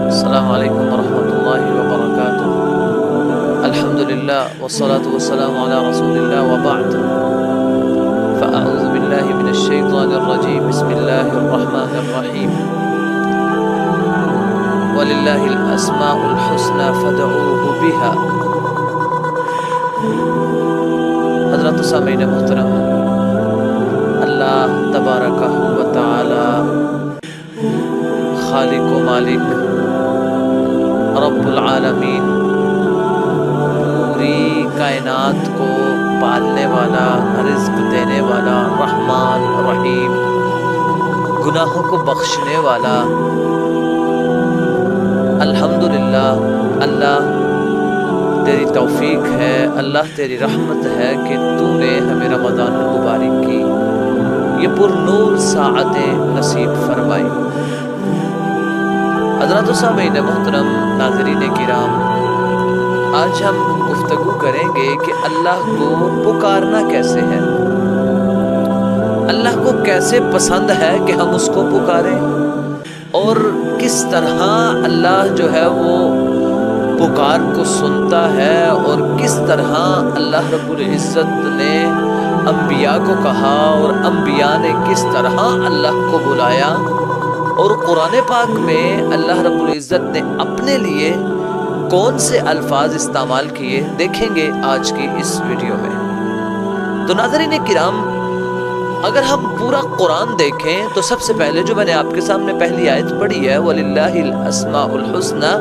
السلام علیکم ورحمۃ اللہ وبرکاتہ۔ الحمد للہ والصلاة والسلام علی رسول اللہ وبعد، فاعوذ باللہ من الشیطان الرجیم، بسم اللہ الرحمن الرحیم، وللہ الاسماء الحسنى فادعوہ بها۔ حضرت سامعین محترم، اللہ تبارک و تعالی خالق و مالک رب العالمین، پوری کائنات کو پالنے والا، رزق دینے والا، رحمان رحیم، گناہوں کو بخشنے والا، الحمدللہ اللہ تیری توفیق ہے، اللہ تیری رحمت ہے کہ تو نے ہمیں رمضان المبارک کی یہ پر نور ساعتیں نصیب فرمائی۔ حضرات و سامعین محترم، ناظرین کرام، آج ہم گفتگو کریں گے کہ اللہ کو پکارنا کیسے ہے، اللہ کو کیسے پسند ہے کہ ہم اس کو پکاریں، اور کس طرح اللہ جو ہے وہ پکار کو سنتا ہے، اور کس طرح اللہ رب العزت نے انبیاء کو کہا اور انبیاء نے کس طرح اللہ کو بلایا، اور قرآن پاک میں اللہ رب العزت نے اپنے لیے کون سے الفاظ استعمال کیے، دیکھیں گے آج کی اس ویڈیو میں۔ تو ناظرین کرام، اگر ہم پورا قرآن دیکھیں تو سب سے پہلے جو میں نے آپ کے سامنے پہلی آیت پڑھی ہے، وَلِلَّهِ الْأَسْمَاءُ الْحُسْنَى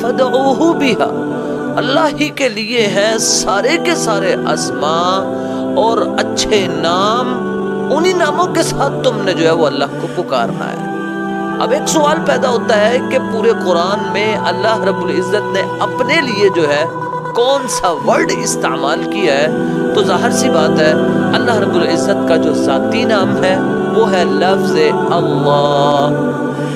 فَادْعُوهُ بِهَا، اللہ ہی کے لیے ہیں سارے کے سارے اسماء اور اچھے نام، انہی ناموں کے ساتھ تم نے جو ہے وہ اللہ کو پکارنا ہے۔ اب ایک سوال پیدا ہوتا ہے کہ پورے قرآن میں اللہ رب العزت نے اپنے لیے جو ہے کون سا ورڈ استعمال کیا ہے، تو ظاہر سی بات ہے اللہ رب العزت کا جو ذاتی نام ہے وہ ہے لفظ اللہ۔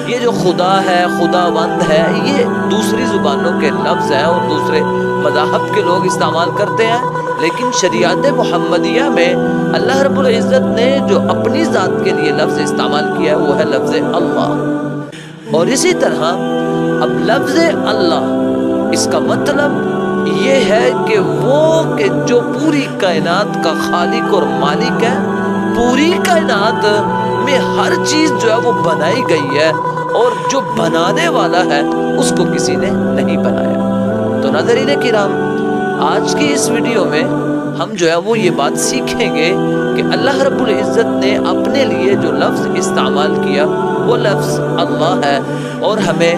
یہ جو خدا ہے، خداوند ہے، یہ دوسری زبانوں کے لفظ ہیں اور دوسرے مذاہب کے لوگ استعمال کرتے ہیں، لیکن شریعت محمدیہ میں اللہ رب العزت نے جو اپنی ذات کے لیے لفظ استعمال کیا ہے وہ ہے لفظ اللہ۔ اور اسی طرح اب لفظ اللہ، اس کا مطلب یہ ہے کہ وہ کہ جو پوری کائنات کا خالق اور مالک ہے، پوری کائنات میں ہر چیز جو ہے وہ بنائی گئی ہے، اور جو بنانے والا ہے اس کو کسی نے نہیں بنایا۔ تو ناظرین کرام، آج کی اس ویڈیو میں ہم جو ہے وہ یہ بات سیکھیں گے کہ اللہ رب العزت نے اپنے لیے جو لفظ استعمال کیا وہ لفظ اللہ ہے، اور ہمیں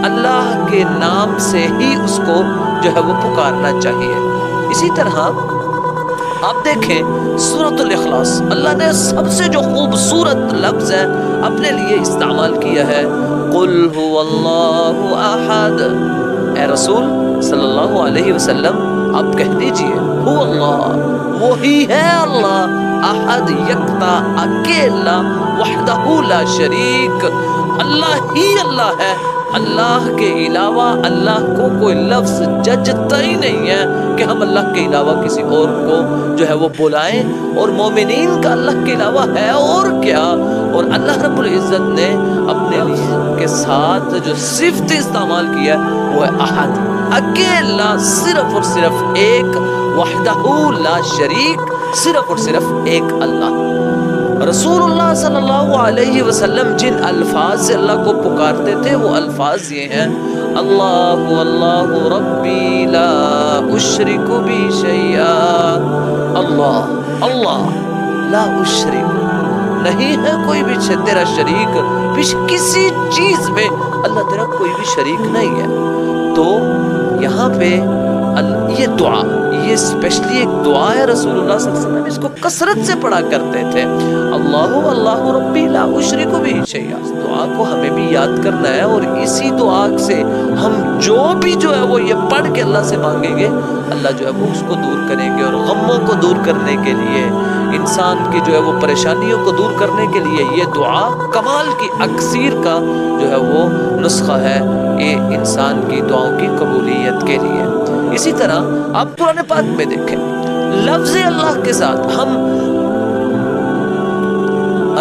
اللہ کے نام سے ہی اس کو جو ہے وہ پکارنا چاہیے۔ اسی طرح آپ دیکھیں سورۃ الاخلاص، اللہ نے سب سے جو خوبصورت لفظ ہے اپنے لیے استعمال کیا ہے، قل هو اللہ احد۔ اے رسول صلی اللہ علیہ وسلم، آپ کہہ دیجئے هو اللہ، وہی ہے اللہ، احد یکتا اکیلا، وحدہ لا شریک، اللہ ہی اللہ ہے، اللہ کے علاوہ اللہ کو کوئی لفظ جچتا ہی نہیں ہے کہ ہم اللہ کے علاوہ کسی اور کو جو ہے وہ بلائیں، اور مومنین کا اللہ کے علاوہ ہے اور کیا۔ اور اللہ رب العزت نے اپنے کے ساتھ جو صفت استعمال کیا وہ ہے احد، اکیلا، صرف اور صرف ایک، وحدہ لا شریک، صرف اور صرف ایک اللہ۔ رسول اللہ صلی اللہ علیہ وسلم جن الفاظ سے اللہ کو پکارتے تھے وہ الفاظ یہ ہیں، اللہ اللہ ربی لا اشرک بی شیئا، اللہ اللہ لا اشرک، نہیں ہے کوئی بھی تیرا شریک کسی چیز میں، اللہ تیرا کوئی بھی شریک نہیں ہے۔ تو یہاں پہ یہ دعا، یہ اسپیشلی ایک دعا ہے، رسول اللہ صلی اللہ علیہ وسلم اس کو کثرت سے پڑھا کرتے تھے، اللہ اللہ ربی لا اشرک بہ شیئا۔ اس دعا کو ہمیں بھی یاد کرنا ہے، اور اسی دعا سے ہم جو بھی جو ہے وہ یہ پڑھ کے اللہ سے مانگیں گے، اللہ جو ہے وہ اس کو دور کریں گے، اور غموں کو دور کرنے کے لیے، انسان کی جو ہے وہ پریشانیوں کو دور کرنے کے لیے یہ دعا کمال کی اکثیر کا جو ہے وہ نسخہ ہے یہ انسان کی دعاؤں کی قبولیت کے لیے۔ اسی طرح آپ قرآن پاک میں دیکھیں، لفظ اللہ کے ساتھ ہم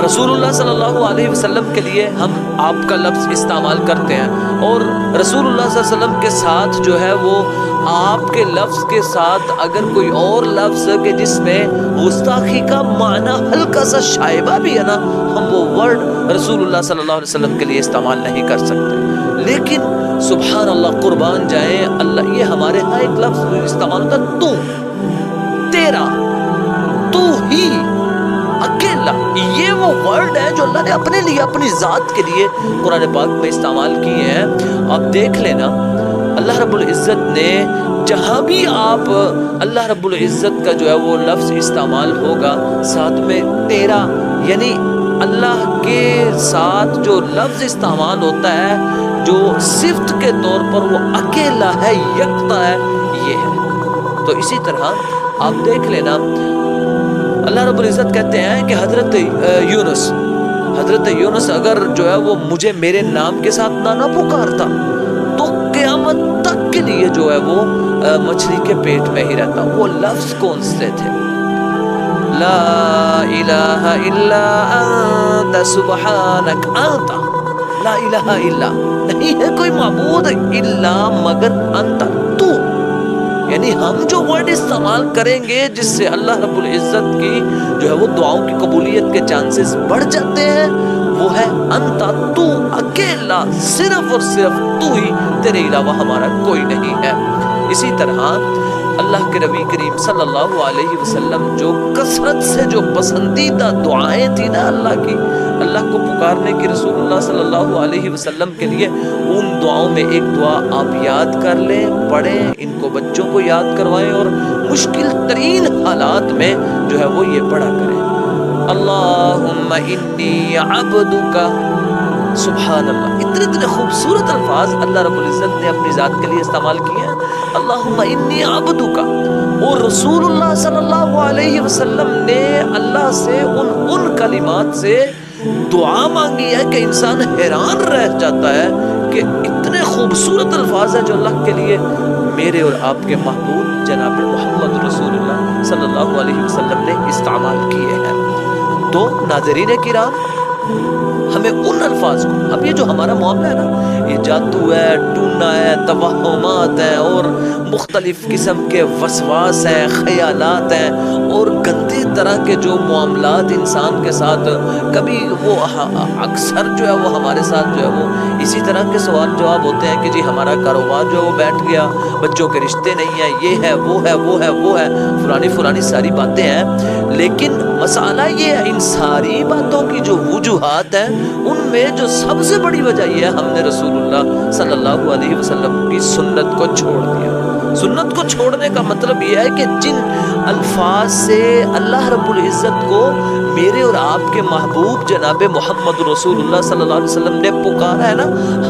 رسول اللہ صلی اللہ علیہ وسلم کے لیے ہم آپ کا لفظ استعمال کرتے ہیں، اور رسول اللہ صلی اللہ علیہ وسلم کے ساتھ جو ہے وہ آپ کے لفظ کے ساتھ اگر کوئی اور لفظ کہ جس میں گستاخی کا معنی ہلکا سا شائبہ بھی ہے نا، ہم وہ ورڈ رسول اللہ صلی اللہ علیہ وسلم کے لیے استعمال نہیں کر سکتے۔ لیکن سبحان اللہ، قربان جائیں اللہ، یہ ہمارے ہاں ایک لفظ استعمال ہوتا ہے، تو، تیرا، تو ہی، اکیلا، یہ وہ ورڈ ہے جو اللہ نے اپنے لیے، اپنی ذات کے لیے قرآن پاک میں استعمال کیے ہیں۔ آپ دیکھ لینا اللہ رب العزت نے جہاں بھی آپ اللہ رب العزت کا جو ہے وہ لفظ استعمال ہوگا ساتھ میں تیرا، یعنی اللہ کے ساتھ جو لفظ استعمال ہوتا ہے جو صفت کے طور پر وہ اکیلا ہے، یکتا ہے، یہ ہے۔ تو اسی طرح آپ دیکھ لینا اللہ رب العزت کہتے ہیں کہ حضرت یونس اگر جو ہے وہ مجھے میرے نام کے ساتھ نہ پکارتا تو قیامت تک کے لیے جو ہے وہ مچھلی کے پیٹ میں ہی رہتا۔ وہ لفظ کون سے تھے؟ لا الہ الا انت سبحانک انت، لا الہ الا، نہیں ہے کوئی معبود الا مگر انت، تو، یعنی ہم جو ورڈ استعمال کریں گے جس سے اللہ رب العزت کی جو ہے وہ دعاؤں کی قبولیت کے چانسز بڑھ جاتے ہیں، وہ ہے انتا، تو اکیلا، صرف اور صرف تو ہی، تیرے علاوہ ہمارا کوئی نہیں ہے۔ اسی طرح اللہ کے نبی کریم صلی اللہ علیہ وسلم جو کثرت سے جو پسندیدہ دعائیں تھی نا اللہ کی، اللہ کو پکارنے کی، رسول اللہ صلی اللہ علیہ وسلم کے لیے، ان دعاؤں میں ایک دعا آپ یاد کر لیں، پڑھیں، ان کو بچوں کو یاد کروائیں، اور مشکل ترین حالات میں جو ہے وہ یہ پڑھا کریں۔ اللہم انی عبدک، سبحان اللہ، اتنے خوبصورت الفاظ اللہ رب العزت نے اپنی ذات کے لیے استعمال کیے ہیں۔ اللہم انی عبدک، اور رسول اللہ صلی اللہ علیہ وسلم نے اللہ سے ان کلمات سے دعا مانگی ہے کہ انسان حیران رہ جاتا ہے کہ اتنے خوبصورت الفاظ ہیں جو اللہ کے لیے میرے اور آپ کے محبوب جناب محمد رسول اللہ صلی اللہ علیہ وسلم نے استعمال کیے ہیں۔ تو ناظرین کرام، ہمیں ان الفاظ کو، اب یہ جو ہمارا معاملہ ہے نا، یہ جادو ہے، ٹونا ہے، توہمات ہیں، اور مختلف قسم کے وسواس ہیں، خیالات ہیں، اور گندے طرح کے جو معاملات انسان کے ساتھ، کبھی وہ اکثر جو ہے وہ ہمارے ساتھ جو ہے وہ اسی طرح کے سوال جواب ہوتے ہیں کہ جی ہمارا کاروبار جو ہے وہ بیٹھ گیا، بچوں کے رشتے نہیں ہیں، یہ ہے، وہ ہے، وہ ہے، وہ ہے، فلانی ساری باتیں ہیں۔ لیکن مسئلہ یہ ہے، ان ساری باتوں کی جو وجوہات ہیں ان میں جو سب سے بڑی وجہ یہ ہے، ہم نے رسول اللہ صلی اللہ علیہ وسلم کی سنت کو چھوڑ دیا۔ سنت کو چھوڑنے کا مطلب یہ ہے کہ جن الفاظ سے اللہ رب العزت کو میرے اور آپ کے محبوب جناب محمد رسول اللہ صلی اللہ علیہ وسلم نے پکارا ہے نا،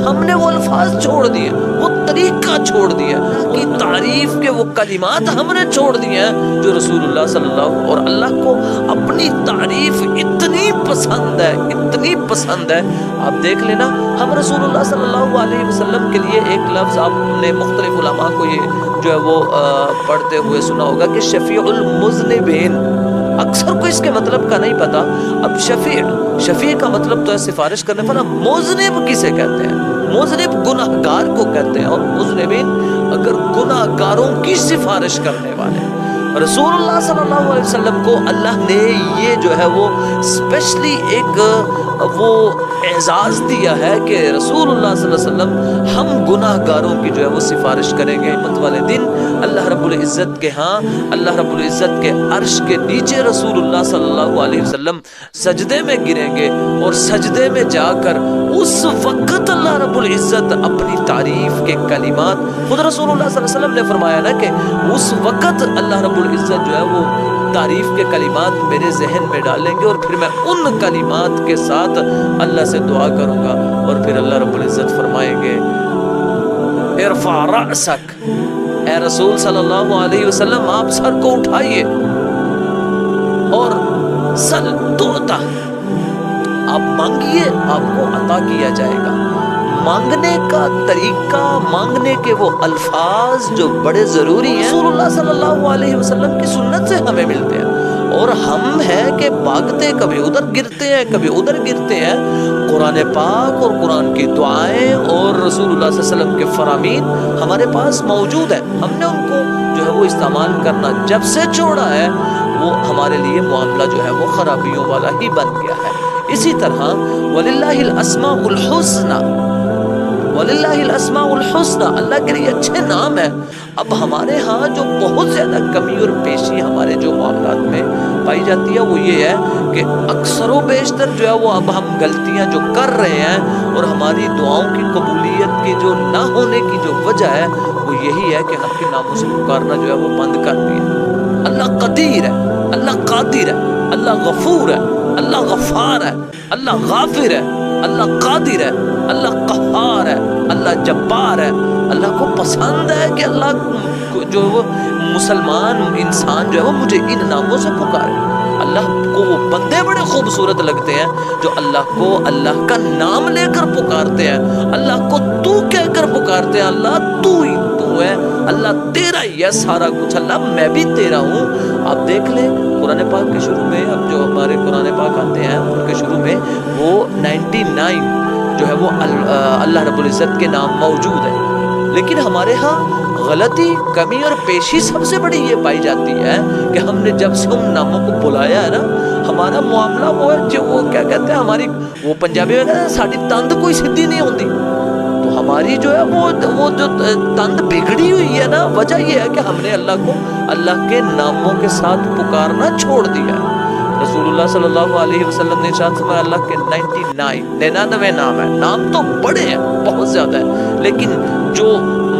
ہم نے وہ الفاظ چھوڑ دیے، وہ طریقہ چھوڑ دیا، کی تعریف کے وہ کلمات ہم نے چھوڑ دیے ہیں جو رسول اللہ صلی اللہ، اور اللہ کو اپنی تعریف اتنی پسند ہے، اتنی پسند ہے۔ آپ دیکھ لینا، ہم رسول اللہ صلی اللہ علیہ وسلم کے لیے ایک لفظ آپ نے مختلف علماء کو یہ جو ہے وہ پڑھتے ہوئے سنا ہوگا کہ شفیع المذنبین، اکثر کو اس کے مطلب کا نہیں پتا۔ اب شفیع کا مطلب تو ہے سفارش کرنے والا، مذنب کسے کہتے ہیں؟ مذنب گناہگار کو کہتے ہیں، اور مذنبین اگر گناہگاروں کی سفارش کرنے والے۔ رسول اللہ صلی اللہ علیہ وسلم کو اللہ نے یہ جو ہے وہ اسپیشلی ایک وہ اعزاز دیا ہے کہ رسول اللہ صلی اللہ علیہ وسلم ہم گناہگاروں کی جو ہے وہ سفارش کریں گے۔ قیامت والے دن اللہ رب العزت کے ہاں، اللہ رب العزت کے عرش کے نیچے رسول اللہ صلی اللہ علیہ وسلم سجدے میں گریں گے، اور سجدے میں جا کر اس وقت اللہ رب العزت اپنی تعریف کے کلمات، خود رسول اللہ صلی اللہ علیہ وسلم نے فرمایا نا کہ اس وقت اللہ رب العزت جو ہے وہ تعریف کے کلمات میرے ذہن میں ڈالیں گے، اور پھر میں ان کلمات کے ساتھ اللہ سے دعا کروں گا، اور پھر اللہ رب العزت فرمائیں گے ارفع رأسک، اے رسول صلی اللہ علیہ وسلم آپ سر کو اٹھائیے، اور سل تعطا، آپ مانگیے آپ کو عطا کیا جائے گا۔ مانگنے کا طریقہ، مانگنے کے وہ الفاظ جو بڑے ضروری ہیں، رسول اللہ صلی اللہ علیہ وسلم کی سنت سے ہمیں ملتے ہیں۔ اور ہم ہیں کہ بھاگتے کبھی ادھر گرتے ہیں کبھی ادھر گرتے ہیں. قرآن پاک اور قرآن کی دعائیں اور رسول اللہ صلی اللہ علیہ وسلم کے فرامین ہمارے پاس موجود ہیں. ہم نے ان کو جو ہے وہ استعمال کرنا جب سے چھوڑا ہے وہ ہمارے لیے معاملہ جو ہے وہ خرابیوں والا ہی بن گیا ہے. اسی طرح وَلِلَّهِ الْأَسْمَاءُ الْحُسْنَى، وَلِلَّهِ الْأَسْمَاءُ الْحُسْنَى، اللہ کے لیے اچھے نام ہیں. اب ہمارے ہاں جو بہت زیادہ کمی اور پیشی ہمارے جو معاملات میں پائی جاتی ہے وہ یہ ہے کہ اکثر و بیشتر جو ہے وہ اب ہم غلطیاں جو کر رہے ہیں اور ہماری دعاؤں کی قبولیت کی جو نہ ہونے کی جو وجہ ہے وہ یہی ہے کہ ہم کے ناموں سے پکارنا جو ہے وہ بند کر دیا. اللہ قدیر ہے، اللہ قادر ہے، اللہ غفور ہے، اللہ غفار ہے، اللہ غافر ہے، اللہ قادر ہے، اللہ قہار ہے، اللہ جبار ہے. اللہ کو پسند ہے کہ اللہ جو وہ مسلمان انسان جو ہے وہ مجھے ان ناموں سے پکارے. اللہ کو وہ بندے بڑے خوبصورت لگتے ہیں جو اللہ کو اللہ کا نام لے کر پکارتے ہیں، اللہ کو تو کہہ کر پکارتے ہیں. اللہ تو ہی تو ہے، اللہ تیرا ہی ہے سارا کچھ، اللہ میں بھی تیرا ہوں. آپ دیکھ لیں قرآن پاک کے شروع میں، اب جو ہمارے قرآن پاک آتے ہیں ان کے شروع میں وہ 99 جو ہے وہ اللہ رب العزت کے نام موجود ہے. لیکن ہمارے ہاں غلطی، کمی اور پیشی سب سے بڑی یہ پائی جاتی ہے کہ ہم نے جب سے ان ناموں کو بلایا ہے نا، ہمارا معاملہ وہ ہے جو وہ کیا کہتے ہیں، ہماری وہ پنجابی میں کہتے ہیں ساڑی تند کوئی سدھی نہیں ہوتی. تو ہماری جو ہے وہ جو تند بگڑی ہوئی ہے نا، وجہ یہ ہے کہ ہم نے اللہ کو اللہ کے ناموں کے ساتھ پکارنا چھوڑ دیا ہے. رسول اللہ صلی اللہ علیہ وسلم نے ارشاد فرمایا اللہ کے 99 نام ہیں. نام تو بڑے ہیں، بہت زیادہ ہیں، لیکن جو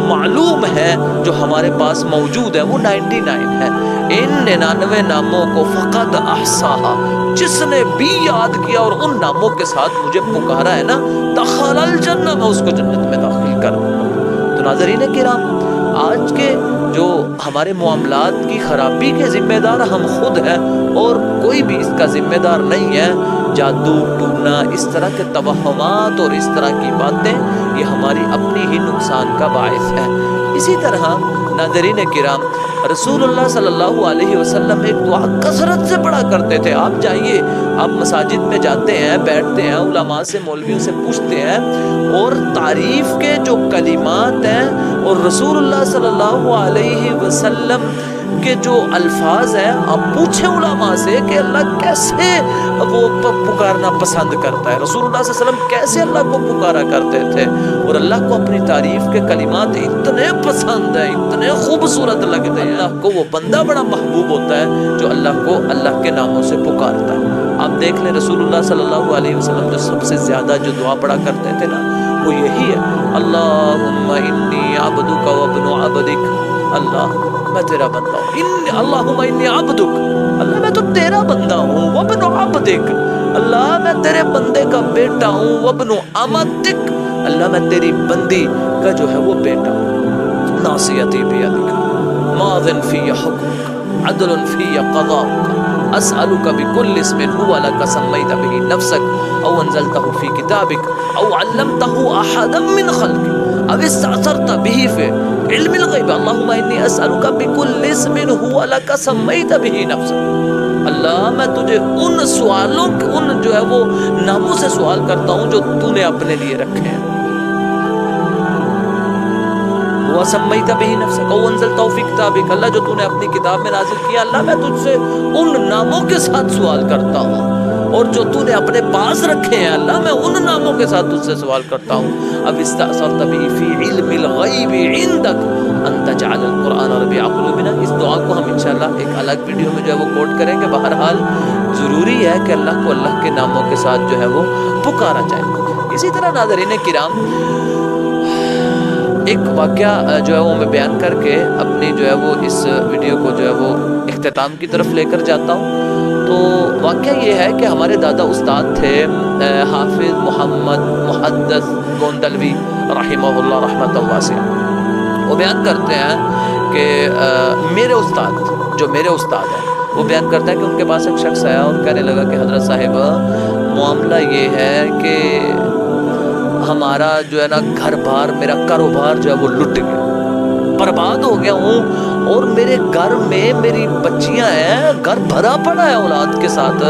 معلوم ہے جو ہمارے پاس موجود ہے وہ 99 ہے. ان 99 ناموں کو فقط احصاہا، جس نے بھی یاد کیا اور ان ناموں کے ساتھ مجھے پکارا ہے نا، دخل الجنہ، میں اس کو جنت میں داخل کر دوں گا. تو ناظرین کرام، آج کے جو ہمارے معاملات کی خرابی کے ذمہ دار ہم خود ہیں اور کوئی بھی اس کا ذمہ دار نہیں ہے. جادو ٹونا، اس طرح کے توہمات اور اس طرح کی باتیں یہ ہماری اپنی ہی نقصان کا باعث ہے. اسی طرح ناظرین کرام، رسول اللہ صلی اللہ علیہ وسلم ایک دعا کثرت سے پڑھا کرتے تھے. آپ جائیے، آپ مساجد میں جاتے ہیں، بیٹھتے ہیں، علماء سے مولویوں سے پوچھتے ہیں اور تعریف کے جو کلمات ہیں اور رسول اللہ صلی اللہ علیہ وسلم کے جو الفاظ ہیں، آپ پوچھیں علماء سے کہ اللہ کیسے وہ پکارنا پسند کرتا ہے، رسول اللہ صلی اللہ علیہ وسلم کیسے اللہ کو پکارا کرتے تھے. اور اللہ کو اپنی تعریف کے کلمات اتنے پسند ہیں، اتنے خوبصورت لگتے ہیں. اللہ کو وہ بندہ بڑا محبوب ہوتا ہے جو اللہ کو اللہ کے ناموں سے پکارتا ہے. آپ دیکھ لیں رسول اللہ صلی اللہ علیہ وسلم جو سب سے زیادہ جو دعا پڑھا کرتے تھے نا، وہ یہی ہے، اللہم انی عبدک وابن عبدک، اللہ میں تیرا بندہ ہوں. اللہم انی عبدک، اللہ میں تو تیرا بندہ ہوں. وابن عبدک، اللہ میں تیرے بندے کا بیٹا ہوں. وابن امتک، اللہ میں تیری بندی کا جو ہے وہ بیٹا ہوں. ناصیتی بیدک، ماض فی حکمک، عدل فی قضاؤک، اسألک بکل اسم هو لک سمیت به نفسک او انزلته فی کتابک او علمته احدا من خلقک او استأثرت به فی علم الغیب. اللہم انی اسألک بکل اسم هو لک سمیت به نفسک، اللہ میں تجھے ان سوالوں ان جو ہے وہ ناموں سے سوال کرتا ہوں جو تو نے اپنے لیے رکھے ہیں. وَسَمَّيْتَ بِهِ نَفْسَكَ وَأَنزَلْتَهُ فِي كِتَابِكَ، اللہ جو تو نے اپنی کتاب میں نازل کیا، اللہ میں تجھ سے ان ناموں کے ساتھ سوال کرتا ہوں اور جو تو نے اپنے پاس رکھے ہیں اللہ میں ان ناموں کے ساتھ تجھ سے سوال کرتا ہوں. اب استأثرت به فی علم الغیب عندک ان تجعل القرآن ربیع قلوبنا. اس دعا کو ہم انشاءاللہ ایک الگ ویڈیو میں جو ہے وہ کوٹ کریں گے. بہرحال ضروری ہے کہ اللہ کو اللہ کے ناموں کے ساتھ جو ہے وہ پکارا جائے. اسی طرح ناظرین کرام، ایک واقعہ جو ہے وہ میں بیان کر کے اپنی جو ہے وہ اس ویڈیو کو جو ہے وہ اختتام کی طرف لے کر جاتا ہوں. تو واقعہ یہ ہے کہ ہمارے دادا استاد تھے حافظ محمد محدث گوندلوی رحمہ اللہ رحمۃ واسعہ. وہ بیان کرتے ہیں کہ میرے استاد جو میرے استاد ہیں وہ بیان کرتا ہے کہ ان کے پاس ایک شخص آیا اور کہنے لگا کہ حضرت صاحب معاملہ یہ ہے کہ ہمارا جو ہے نا گھر بار، میرا کاروبار جو ہے وہ لٹ گیا، برباد ہو گیا ہوں اور میرے گھر میں میری بچیاں ہیں، گھر بھرا پڑا ہے اولاد کے ساتھ،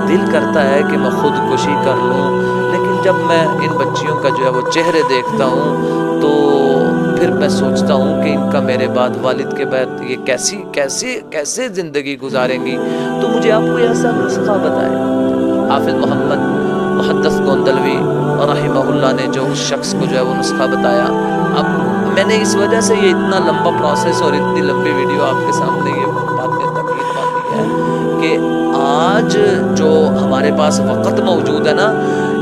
دل کرتا ہے کہ میں خودکشی کر لوں، لیکن جب میں ان بچیوں کا جو ہے وہ چہرے دیکھتا ہوں تو پھر میں سوچتا ہوں کہ ان کا میرے بعد، والد کے بعد یہ کیسے زندگی گزاریں گی۔ تو مجھے آپ کوئی ایسا نسخہ بتائے۔ حافظ محمد محدث گوندلوی رحمہ اللہ نے جو اس شخص کو جو ہے وہ نسخہ بتایا، اب میں نے اس وجہ سے یہ اتنا لمبا پروسیس اور اتنی لمبی ویڈیو آپ کے سامنے یہ باتیں تقریر باندھی ہے کہ آج جو ہمارے پاس وقت موجود ہے نا،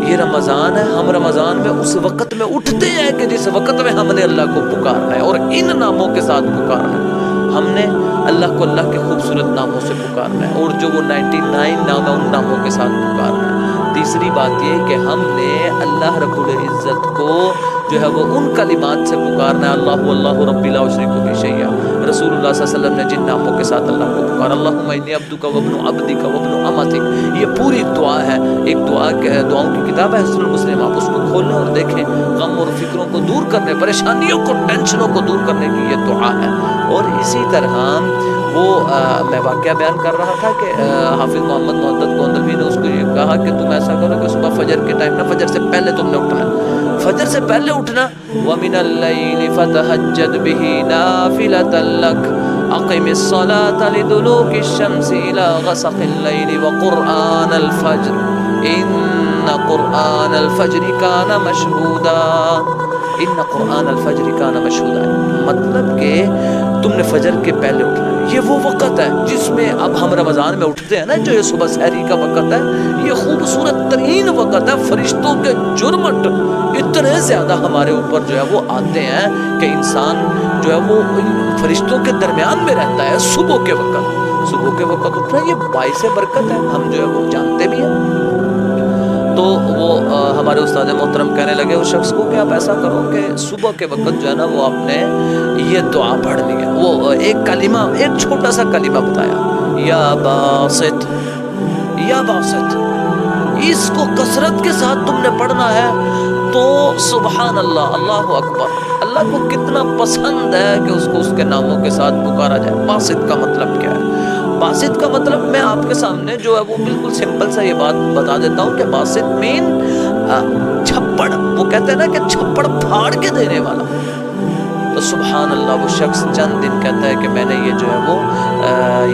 یہ رمضان ہے، ہم رمضان میں اس وقت میں اٹھتے ہیں کہ جس وقت میں ہم نے اللہ کو پکارنا ہے اور ان ناموں کے ساتھ پکارنا ہے۔ ہم نے اللہ کو اللہ کے خوبصورت ناموں سے پکارنا ہے، اور جو وہ 99 نام ہے ان ناموں کے ساتھ پکارنا ہے۔ تیسری بات یہ کہ ہم نے اللہ رب العزت کو جو ہے وہ ان کلمات سے پکارنا ہے، اللہ اللہ ربی لا اشرک بہ شیئا۔ رسول اللہ صلی اللہ علیہ وسلم نے جن ناموں کے ساتھ اللہ کو پکارا، اللہم انی عبدک وابن عبدک وابن امتک، یہ پوری دعا ہے، ایک دعاؤں کی کتاب ہے حسن المسلم، آپ اس کو کھولیں اور دیکھیں، غم اور فکروں کو دور کرنے، پریشانیوں کو، ٹینشنوں کو دور کرنے کی یہ دعا ہے۔ اور اسی طرح وہ میں واقعہ بیان کر رہا تھا کہ حافظ محمد محدث گوندلوی نے اس کو یہ کہا کہ تم ایسا کرو کہ صبح فجر کے ٹائم نا، فجر سے پہلے تم نے اٹھنا، فجر سے پہلے اٹھنا، وَمِنَ اللَّيْلِ فَتَهَجَّدْ بِهِ نَافِلَةً لَكَ أَقِمِ الصَّلَاةَ لِدُلُوكِ الشَّمْسِ إِلَى غَسَقِ اللَّيْلِ وَقُرْآنَ الْفَجْرِ إِنَّ قُرْآنَ الْفَجْرِ كَانَ مَشْهُودًا، ان قرآن الفجر کان مشہودا، مطلب کہ تم نے فجر کے پہلے اٹھنا ہے۔ یہ وہ وقت ہے جس میں اب ہم رمضان میں اٹھتے ہیں نا، جو یہ صبح سحری کا وقت ہے، یہ خوبصورت ترین وقت ہے۔ فرشتوں کے جرمٹ اتنے زیادہ ہمارے اوپر جو ہے وہ آتے ہیں کہ انسان جو ہے وہ فرشتوں کے درمیان میں رہتا ہے۔ صبح کے وقت اٹھنا یہ باعث برکت ہے، ہم جو ہے وہ جانتے بھی ہیں۔ تو وہ ہمارے استاد محترم کہنے لگے اس شخص کو کہ آپ ایسا کرو کہ صبح کے وقت جو ہے نا وہ آپ نے یہ دعا پڑھنی ہے۔ وہ ایک کلمہ، ایک چھوٹا سا کلمہ بتایا، یا باسط، یا باسط، اس کو کثرت کے ساتھ تم نے پڑھنا ہے۔ تو سبحان اللہ، اللہ اکبر، اللہ کو کتنا پسند ہے کہ اس کو اس کے ناموں کے ساتھ پکارا جائے۔ باسط کا مطلب کیا ہے؟ باسط کا مطلب میں آپ کے سامنے جو ہے وہ بالکل سمپل سا یہ بات بتا دیتا ہوں کہ باسط مین چھپڑ، وہ کہتے ہیں نا کہ چھپڑ پھاڑ کے دینے والا۔ تو سبحان اللہ، وہ شخص چند دن کہتا ہے کہ میں نے یہ جو ہے وہ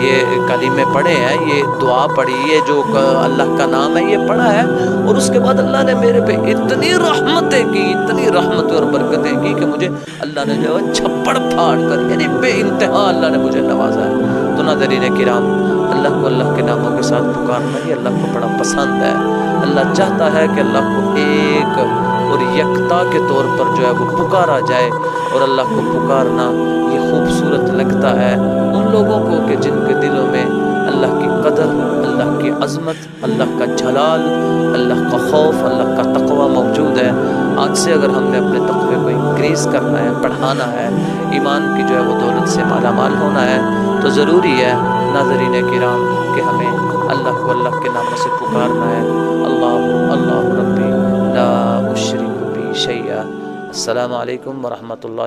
یہ کلمے پڑھے ہیں، یہ دعا پڑھی، یہ جو اللہ کا نام ہے یہ پڑھا ہے، اور اس کے بعد اللہ نے میرے پہ اتنی رحمتیں کی، اتنی رحمتیں اور برکتیں کی کہ مجھے اللہ نے جو ہے چھپڑ پھاڑ کر، یعنی بے انتہا اللہ نے مجھے نوازا ہے۔ تو ناظرین کرام، اللہ کو اللہ کے ناموں کے ساتھ پکارنا یہ اللہ کو بڑا پسند ہے۔ اللہ چاہتا ہے کہ اللہ کو ایک اور یکتا کے طور پر جو ہے وہ پکارا جائے، اور اللہ کو پکارنا یہ خوبصورت لگتا ہے ان لوگوں کو کہ جن کے دلوں میں اللہ کی قدر، اللہ کی عظمت، اللہ کا جلال، اللہ کا خوف، اللہ کا تقوی موجود ہے۔ آج سے اگر ہم نے اپنے تقوی کو انکریز کرنا ہے، بڑھانا ہے، ایمان کی جو ہے وہ دولت سے مالا مال ہونا ہے، تو ضروری ہے ناظرین کرام کہ ہمیں اللہ کو اللہ کے ناموں سے پکارنا ہے۔ اللہ اللہ ربی لا اشرک بہ شیئا۔ السلام علیکم ورحمۃ اللہ۔